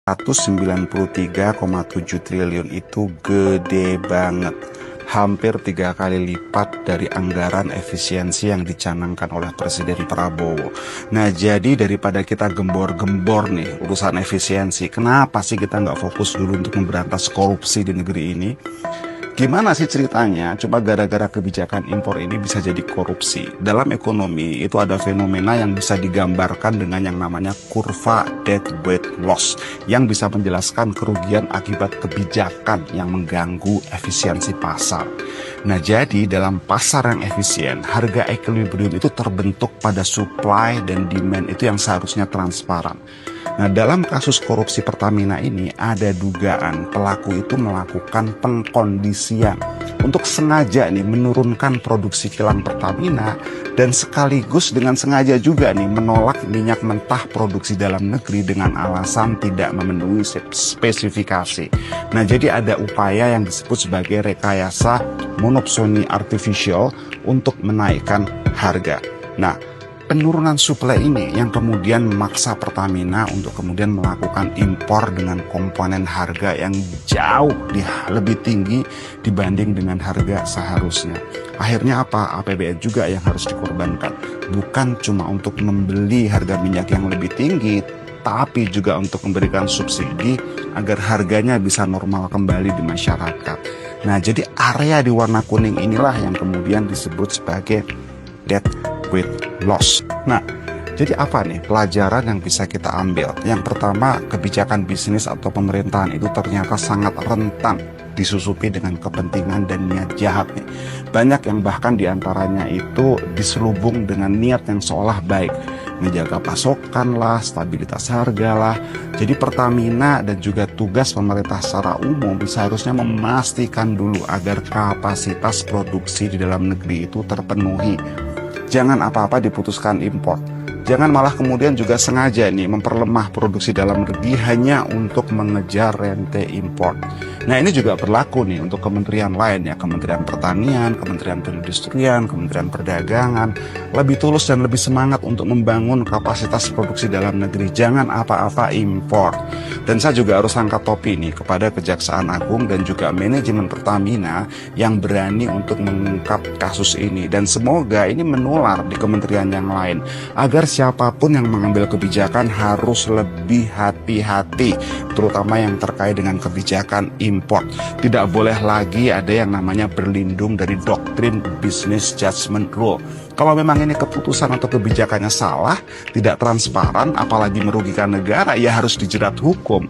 193,7 triliun itu gede banget. Hampir 3 kali lipat dari anggaran efisiensi yang dicanangkan oleh Presiden Prabowo. Nah, jadi daripada kita gembor-gembor nih urusan efisiensi, kenapa sih kita nggak fokus dulu untuk memberantas korupsi di negeri ini? Gimana sih ceritanya? Coba gara-gara kebijakan impor ini bisa jadi korupsi. Dalam ekonomi itu ada fenomena yang bisa digambarkan dengan yang namanya kurva deadweight loss, yang bisa menjelaskan kerugian akibat kebijakan yang mengganggu efisiensi pasar. Nah, jadi dalam pasar yang efisien, harga equilibrium itu terbentuk pada supply dan demand itu yang seharusnya transparan. Nah, dalam kasus korupsi Pertamina ini ada dugaan pelaku itu melakukan pengkondisian untuk sengaja nih menurunkan produksi kilang Pertamina dan sekaligus dengan sengaja juga nih menolak minyak mentah produksi dalam negeri dengan alasan tidak memenuhi spesifikasi. Nah, jadi ada upaya yang disebut sebagai rekayasa monopsoni artificial untuk menaikkan harga. Nah, penurunan suplai ini yang kemudian memaksa Pertamina untuk kemudian melakukan impor dengan komponen harga yang jauh lebih tinggi dibanding dengan harga seharusnya. Akhirnya apa? APBN juga yang harus dikorbankan. Bukan cuma untuk membeli harga minyak yang lebih tinggi, tapi juga untuk memberikan subsidi agar harganya bisa normal kembali di masyarakat. Nah, jadi area di warna kuning inilah yang kemudian disebut sebagai deadweight loss. Nah, jadi apa nih pelajaran yang bisa kita ambil? Yang pertama, kebijakan bisnis atau pemerintahan itu ternyata sangat rentan disusupi dengan kepentingan dan niat jahat nih. Banyak yang bahkan diantaranya itu diselubung dengan niat yang seolah baik, menjaga pasokan lah, stabilitas harga lah. Jadi Pertamina dan juga tugas pemerintah secara umum seharusnya memastikan dulu agar kapasitas produksi di dalam negeri itu terpenuhi. Jangan apa-apa diputuskan impor. Jangan malah kemudian juga sengaja nih memperlemah produksi dalam negeri hanya untuk mengejar rente impor. Nah, ini juga berlaku nih untuk kementerian lain ya, Kementerian Pertanian, Kementerian Perindustrian, Kementerian Perdagangan. Lebih tulus dan lebih semangat untuk membangun kapasitas produksi dalam negeri. Jangan apa-apa impor. Dan saya juga harus angkat topi nih kepada Kejaksaan Agung dan juga manajemen Pertamina yang berani untuk mengungkap kasus ini. Dan semoga ini menular di kementerian yang lain agar siapapun yang mengambil kebijakan harus lebih hati-hati, terutama yang terkait dengan kebijakan impor. Tidak boleh lagi ada yang namanya berlindung dari doktrin business judgment rule. Kalau memang ini keputusan atau kebijakannya salah, tidak transparan, apalagi merugikan negara, ya harus dijerat hukum.